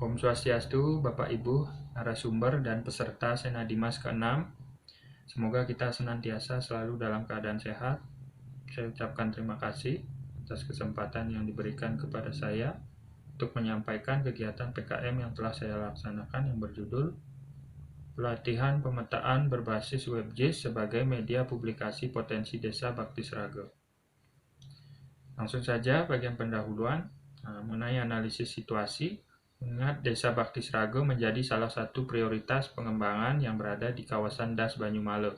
Om Swastiastu, Bapak Ibu, narasumber dan peserta Senadimas ke-6. Semoga kita senantiasa selalu dalam keadaan sehat. Saya ucapkan terima kasih atas kesempatan yang diberikan kepada saya untuk menyampaikan kegiatan PKM yang telah saya laksanakan yang berjudul Pelatihan Pemetaan Berbasis WebJIS sebagai Media Publikasi Potensi Desa Bakti Sraga. Langsung saja bagian pendahuluan mengenai analisis situasi. Mengingat Desa Bakti Sraga menjadi salah satu prioritas pengembangan yang berada di kawasan Das Banyumale.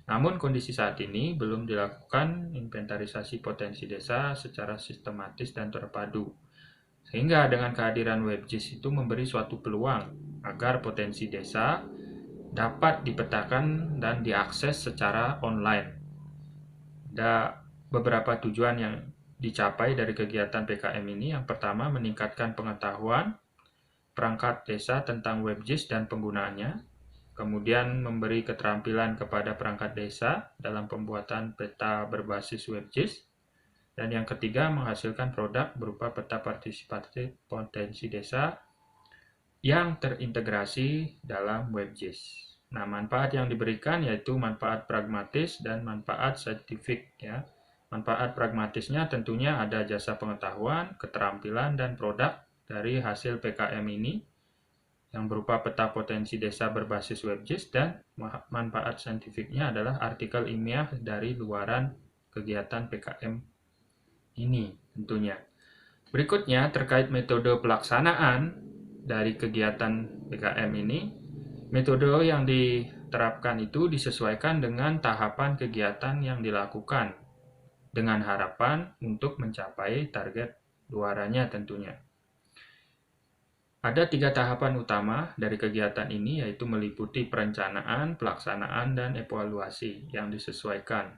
Namun kondisi saat ini belum dilakukan inventarisasi potensi desa secara sistematis dan terpadu. Sehingga dengan kehadiran WebJIS itu memberi suatu peluang agar potensi desa dapat dipetakan dan diakses secara online. Ada beberapa tujuan yang dicapai dari kegiatan PKM ini. Yang pertama, meningkatkan pengetahuan perangkat desa tentang WebJIS dan penggunaannya, kemudian memberi keterampilan kepada perangkat desa dalam pembuatan peta berbasis WebJIS, dan yang ketiga, menghasilkan produk berupa peta partisipatif potensi desa yang terintegrasi dalam WebJIS. Nah, manfaat yang diberikan yaitu manfaat pragmatis dan manfaat saintifik, ya. Manfaat pragmatisnya tentunya ada jasa pengetahuan, keterampilan, dan produk dari hasil PKM ini yang berupa peta potensi desa berbasis WebJIS, dan manfaat saintifiknya adalah artikel ilmiah dari luaran kegiatan PKM ini tentunya. Berikutnya terkait metode pelaksanaan dari kegiatan PKM ini. Metode yang diterapkan itu disesuaikan dengan tahapan kegiatan yang dilakukan dengan harapan untuk mencapai target luarannya tentunya. Ada 3 tahapan utama dari kegiatan ini, yaitu meliputi perencanaan, pelaksanaan, dan evaluasi yang disesuaikan.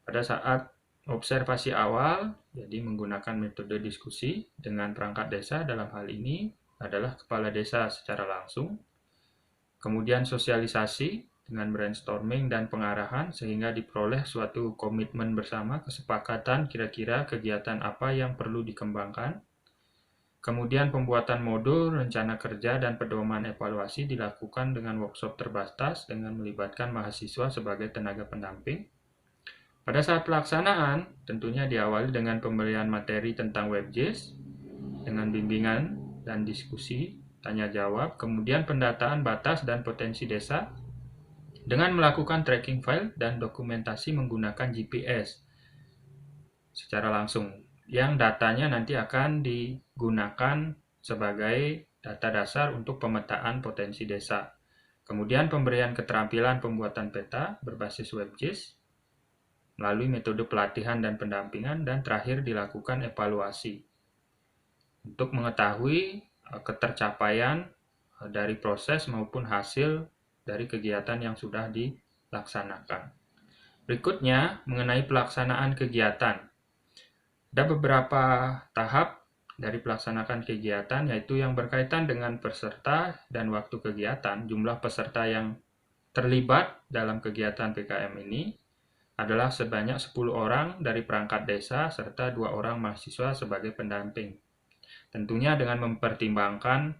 Pada saat observasi awal, jadi menggunakan metode diskusi dengan perangkat desa, dalam hal ini adalah kepala desa secara langsung. Kemudian sosialisasi dengan brainstorming dan pengarahan sehingga diperoleh suatu komitmen bersama, kesepakatan kira-kira kegiatan apa yang perlu dikembangkan. Kemudian pembuatan modul, rencana kerja, dan pedoman evaluasi dilakukan dengan workshop terbatas dengan melibatkan mahasiswa sebagai tenaga pendamping. Pada saat pelaksanaan, tentunya diawali dengan pemberian materi tentang WebJIS, dengan bimbingan dan diskusi, tanya jawab, kemudian pendataan batas dan potensi desa, dengan melakukan tracking file dan dokumentasi menggunakan GPS secara langsung, yang datanya nanti akan digunakan sebagai data dasar untuk pemetaan potensi desa. Kemudian pemberian keterampilan pembuatan peta berbasis WebJIS melalui metode pelatihan dan pendampingan, dan terakhir dilakukan evaluasi untuk mengetahui ketercapaian dari proses maupun hasil dari kegiatan yang sudah dilaksanakan. Berikutnya, mengenai pelaksanaan kegiatan. Ada beberapa tahap dari pelaksanaan kegiatan, yaitu yang berkaitan dengan peserta dan waktu kegiatan. Jumlah peserta yang terlibat dalam kegiatan PKM ini adalah sebanyak 10 orang dari perangkat desa serta 2 orang mahasiswa sebagai pendamping. Tentunya dengan mempertimbangkan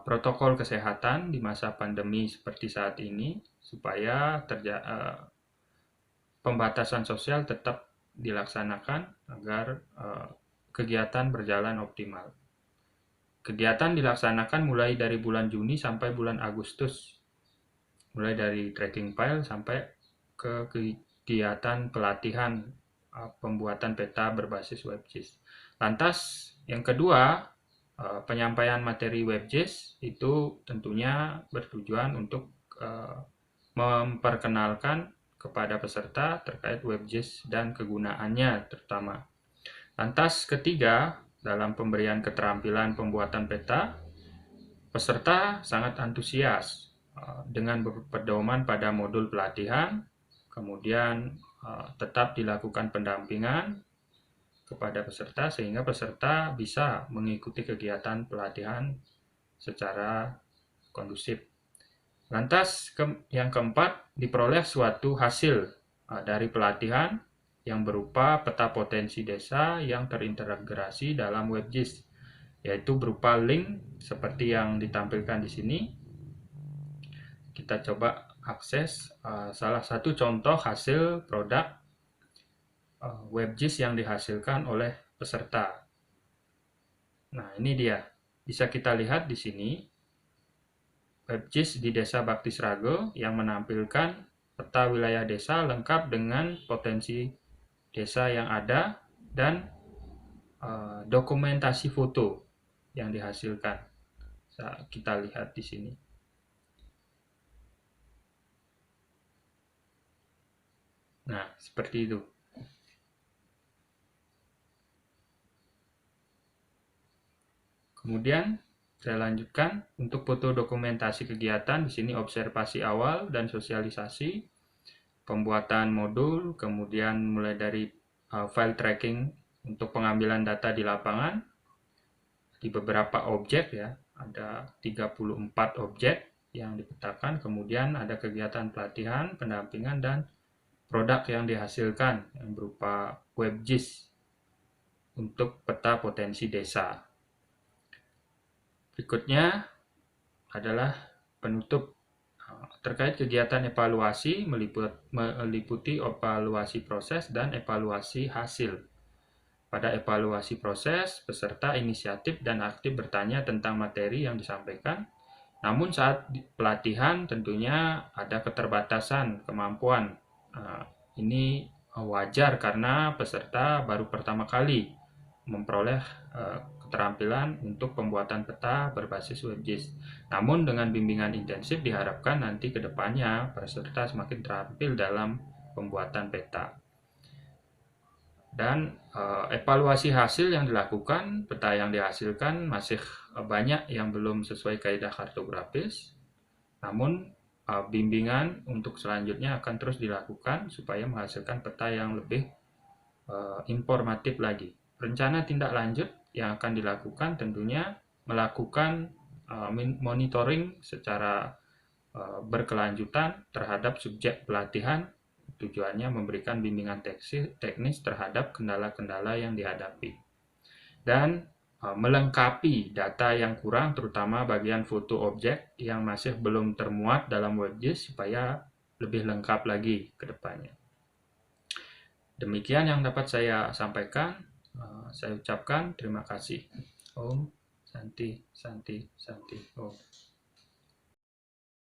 protokol kesehatan di masa pandemi seperti saat ini, supaya pembatasan sosial tetap dilaksanakan agar kegiatan berjalan optimal. Kegiatan dilaksanakan mulai dari bulan Juni sampai bulan Agustus, mulai dari tracking file sampai ke kegiatan pelatihan pembuatan peta berbasis WebJIS. Lantas yang kedua, penyampaian materi WebJIS itu tentunya bertujuan untuk memperkenalkan kepada peserta terkait WebJIS dan kegunaannya terutama. Lantas ketiga, dalam pemberian keterampilan pembuatan peta, peserta sangat antusias dengan berpedoman pada modul pelatihan, kemudian tetap dilakukan pendampingan kepada peserta sehingga peserta bisa mengikuti kegiatan pelatihan secara kondusif. Lantas yang keempat, diperoleh suatu hasil dari pelatihan yang berupa peta potensi desa yang terintegrasi dalam WebJIS. yaitu berupa link seperti yang ditampilkan di sini. Kita coba akses salah satu contoh hasil produk WebGIS yang dihasilkan oleh peserta. Nah, ini dia. Bisa kita lihat di sini WebGIS di Desa Bakti Srago yang menampilkan peta wilayah desa lengkap dengan potensi desa yang ada dan dokumentasi foto yang dihasilkan. Kita lihat di sini. Nah, seperti itu. Kemudian saya lanjutkan untuk foto dokumentasi kegiatan. Di sini observasi awal dan sosialisasi, pembuatan modul, kemudian mulai dari file tracking untuk pengambilan data di lapangan di beberapa objek ya. Ada 34 objek yang dipetakan, kemudian ada kegiatan pelatihan, pendampingan, dan produk yang dihasilkan yang berupa WebGIS untuk peta potensi desa. Berikutnya adalah penutup terkait kegiatan evaluasi, meliputi evaluasi proses dan evaluasi hasil. Pada evaluasi proses, peserta inisiatif dan aktif bertanya tentang materi yang disampaikan. Namun saat pelatihan tentunya ada keterbatasan kemampuan. Ini wajar karena peserta baru pertama kali memperoleh keterampilan untuk pembuatan peta berbasis WebGIS. Namun dengan bimbingan intensif diharapkan nanti ke depannya peserta semakin terampil dalam pembuatan peta. Dan evaluasi hasil yang dilakukan, peta yang dihasilkan masih banyak yang belum sesuai kaidah kartografis. Namun bimbingan untuk selanjutnya akan terus dilakukan supaya menghasilkan peta yang lebih informatif lagi. Rencana tindak lanjut yang akan dilakukan tentunya melakukan monitoring secara berkelanjutan terhadap subjek pelatihan. Tujuannya memberikan bimbingan teknis terhadap kendala-kendala yang dihadapi dan melengkapi data yang kurang, terutama bagian foto objek yang masih belum termuat dalam WebGIS supaya lebih lengkap lagi ke depannya. Demikian yang dapat saya sampaikan. Saya ucapkan terima kasih. Om Santi Santi Santi Om.